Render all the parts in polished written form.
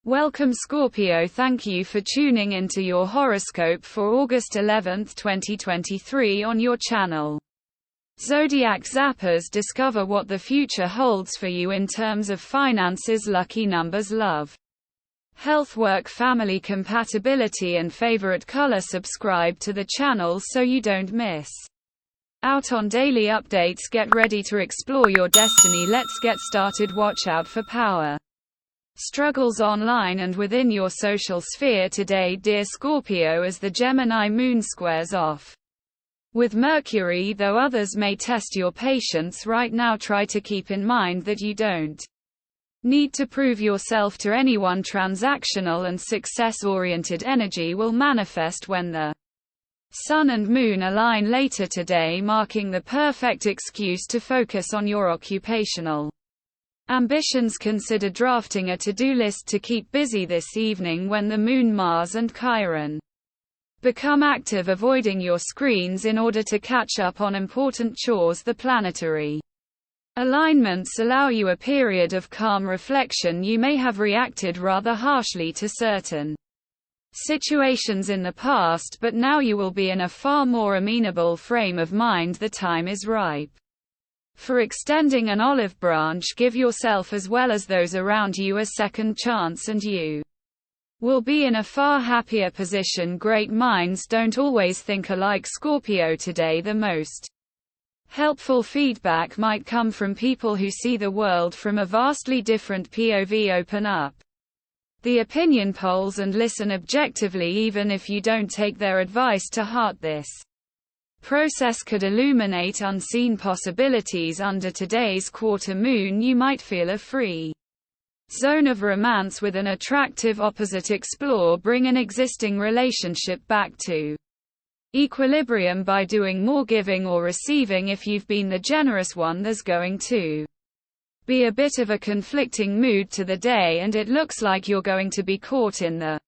Welcome Scorpio, thank you for tuning into your horoscope for August 11, 2023 on your channel. Zodiac Zappers, discover what the future holds for you in terms of finances, lucky numbers, love, health, work, family, compatibility and favorite color. Subscribe to the channel so you don't miss out on daily updates. Get ready to explore your destiny. Let's get started. Watch out for power struggles online and within your social sphere today, dear Scorpio, as the Gemini moon squares off with Mercury. Though others may test your patience right now, try to keep in mind that you don't need to prove yourself to anyone. Transactional and success-oriented energy will manifest when the Sun and Moon align later today, marking the perfect excuse to focus on your occupational ambitions. Consider drafting a to-do list to keep busy this evening when the Moon, Mars and Chiron become active, avoiding your screens in order to catch up on important chores. The planetary alignments allow you a period of calm reflection. You may have reacted rather harshly to certain situations in the past, but now you will be in a far more amenable frame of mind. The time is ripe for extending an olive branch. Give yourself as well as those around you a second chance and you will be in a far happier position. Great minds don't always think alike, Scorpio. Today the most helpful feedback might come from people who see the world from a vastly different POV. Open up the opinion polls and listen objectively, even if you don't take their advice to heart. This process could illuminate unseen possibilities. Under today's quarter moon, you might feel a free zone of romance with an attractive opposite. Explore, bring an existing relationship back to equilibrium by doing more giving or receiving. If you've been the generous one, there's going to be a bit of a conflicting mood to the day, and it looks like you're going to be caught in the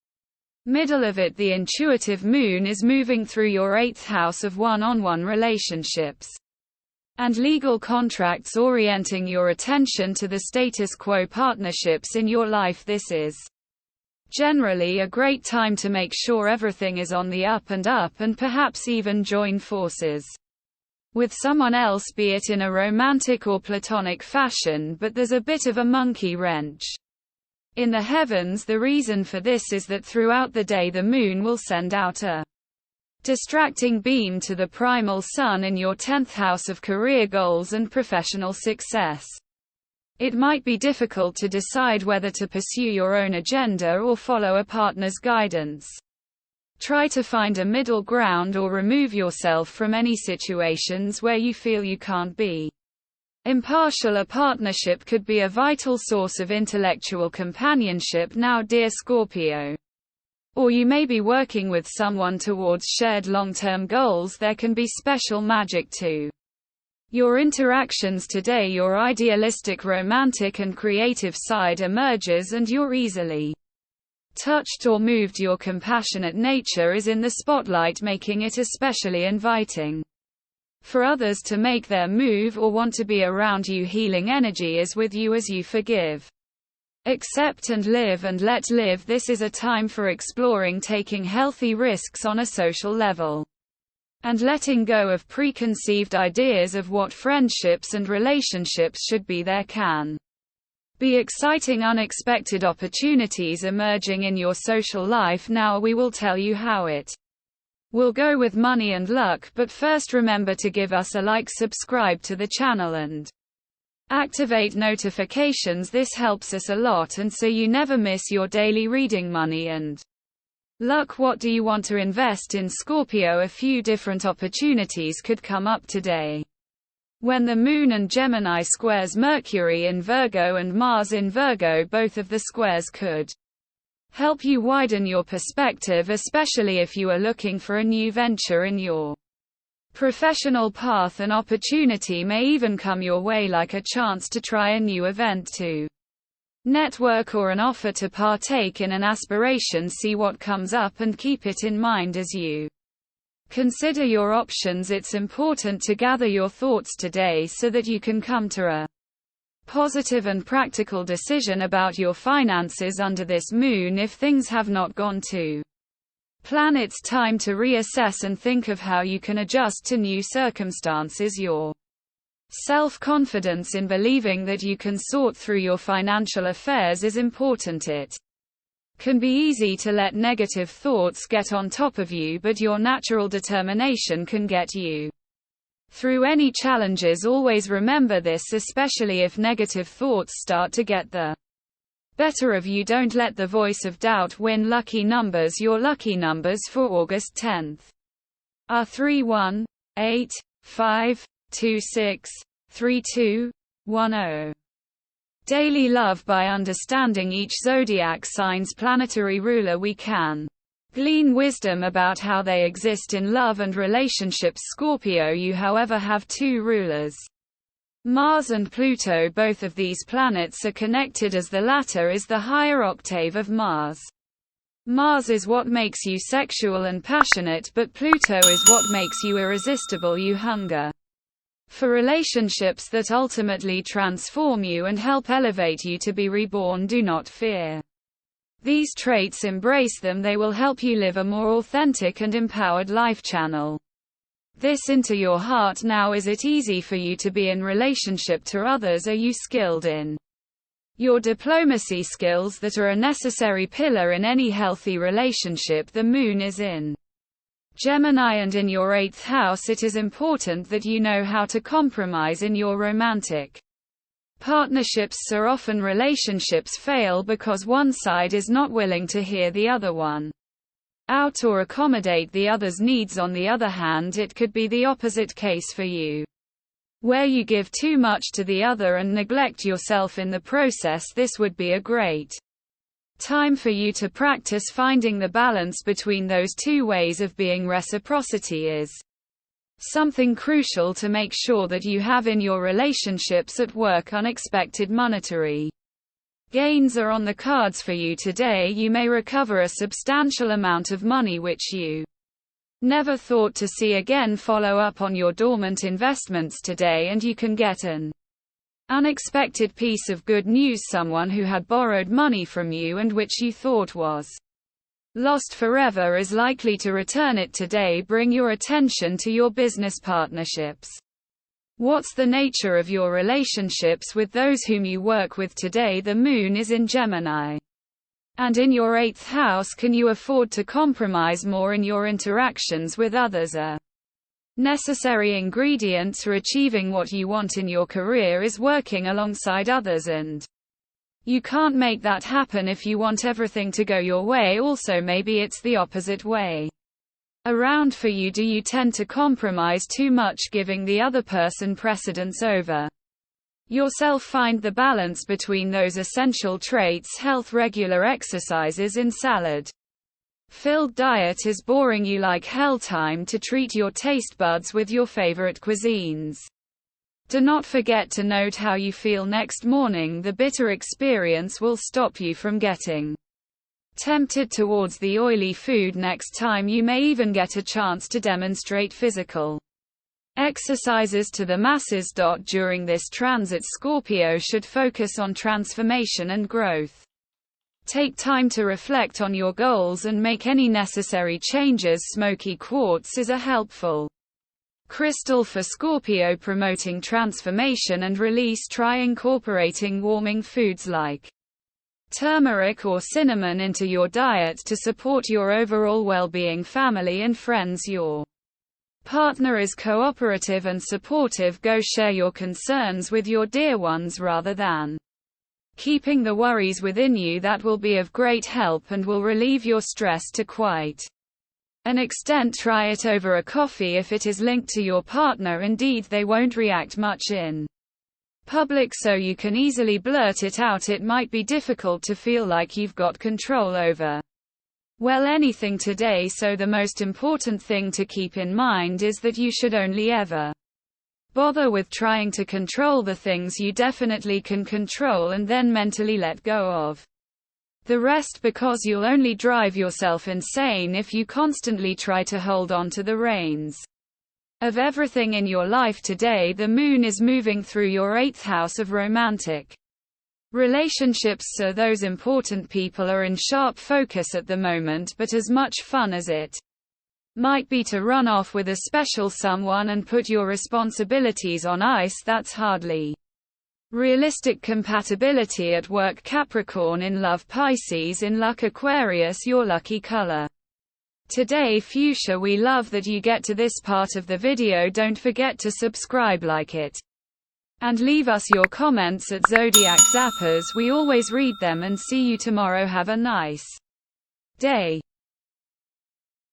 middle of it. The intuitive moon is moving through your 8th house of one-on-one relationships and legal contracts, orienting your attention to the status quo partnerships in your life. This is generally a great time to make sure everything is on the up and up, and perhaps even join forces with someone else, be it in a romantic or platonic fashion. But there's a bit of a monkey wrench in the heavens. The reason for this is that throughout the day the moon will send out a distracting beam to the primal sun in your 10th house of career goals and professional success. It might be difficult to decide whether to pursue your own agenda or follow a partner's guidance. Try to find a middle ground or remove yourself from any situations where you feel you can't be impartial. A partnership could be a vital source of intellectual companionship now, dear Scorpio. Or you may be working with someone towards shared long-term goals. There can be special magic to your interactions today. Your idealistic, romantic and creative side emerges, and you're easily touched or moved. Your compassionate nature is in the spotlight, making it especially inviting for others to make their move or want to be around you. Healing energy is with you as you forgive, accept and live and let live. This is a time for exploring, taking healthy risks on a social level, and letting go of preconceived ideas of what friendships and relationships should be. There can be exciting, unexpected opportunities emerging in your social life now. We will tell you how it will go with money and luck, but first remember to give us a like, subscribe to the channel and activate notifications. This helps us a lot, and so you never miss your daily reading. Money and luck. What do you want to invest in, Scorpio? A few different opportunities could come up today when the Moon and Gemini squares Mercury in Virgo and Mars in Virgo. Both of the squares could help you widen your perspective, especially if you are looking for a new venture in your professional path. An opportunity may even come your way, like a chance to try a new event, to network, or an offer to partake in an aspiration. See what comes up and keep it in mind as you consider your options. It's important to gather your thoughts today so that you can come to a positive and practical decision about your finances under this moon if things have not gone to plan. It's time to reassess and think of how you can adjust to new circumstances. Your self-confidence in believing that you can sort through your financial affairs is important. It can be easy to let negative thoughts get on top of you, but your natural determination can get you through any challenges. Always remember this, especially if negative thoughts start to get the better of you. Don't let the voice of doubt win. Lucky numbers. Your lucky numbers for August 10th are 31, 8, 5, 26, 32, 10. Daily love. By understanding each zodiac sign's planetary ruler, we can glean wisdom about how they exist in love and relationships. Scorpio, you however have two rulers, Mars and Pluto. Both of these planets are connected, as the latter is the higher octave of Mars. Mars is what makes you sexual and passionate, but Pluto is what makes you irresistible. You hunger for relationships that ultimately transform you and help elevate you to be reborn. Do not fear these traits, embrace them. They will help you live a more authentic and empowered life. Channel this into your heart now. Is it easy for you to be in relationship to others? Are you skilled in your diplomacy skills that are a necessary pillar in any healthy relationship? The moon is in Gemini and in your 8th house. It is important that you know how to compromise in your romantic partnerships. So often relationships fail because one side is not willing to hear the other one out or accommodate the other's needs. On the other hand, it could be the opposite case for you, where you give too much to the other and neglect yourself in the process. This would be a great time for you to practice finding the balance between those two ways of being. Reciprocity is something crucial to make sure that you have in your relationships. At work, unexpected monetary gains are on the cards for you today. You may recover a substantial amount of money which you never thought to see again. Follow up on your dormant investments today and you can get an unexpected piece of good news. Someone who had borrowed money from you and which you thought was lost forever is likely to return it today. Bring your attention to your business partnerships. What's the nature of your relationships with those whom you work with today? The moon is in Gemini and in your 8th house. Can you afford to compromise more in your interactions with others? A necessary ingredient for achieving what you want in your career is working alongside others, and you can't make that happen if you want everything to go your way. Also, maybe it's the opposite way around for you. Do you tend to compromise too much, giving the other person precedence over yourself? Find the balance between those essential traits. Health. Regular exercises in salad filled diet is boring you like hell. Time to treat your taste buds with your favorite cuisines. Do not forget to note how you feel next morning. The bitter experience will stop you from getting tempted towards the oily food next time. You may even get a chance to demonstrate physical exercises to the masses. During this transit, Scorpio should focus on transformation and growth. Take time to reflect on your goals and make any necessary changes. Smoky quartz is a helpful crystal for Scorpio, promoting transformation and release. Try incorporating warming foods like turmeric or cinnamon into your diet to support your overall well-being. Family and friends. Your partner is cooperative and supportive. Go share your concerns with your dear ones rather than keeping the worries within you. That will be of great help and will relieve your stress to quite an extent. Try it over a coffee if it is linked to your partner. Indeed, they won't react much in public, so you can easily blurt it out. It might be difficult to feel like you've got control over, well, anything today, so the most important thing to keep in mind is that you should only ever bother with trying to control the things you definitely can control and then mentally let go of the rest, because you'll only drive yourself insane if you constantly try to hold on to the reins. of everything in your life today. The moon is moving through your 8th house of romantic relationships, so those important people are in sharp focus at the moment, but as much fun as it might be to run off with a special someone and put your responsibilities on ice, that's hardly realistic. Compatibility at work: Capricorn in love, Pisces in luck, Aquarius your lucky color today fuchsia. We love that you get to this part of the video. Don't forget to subscribe, like it, and leave us your comments at Zodiac Zappers. We always read them, and see you tomorrow. Have a nice day.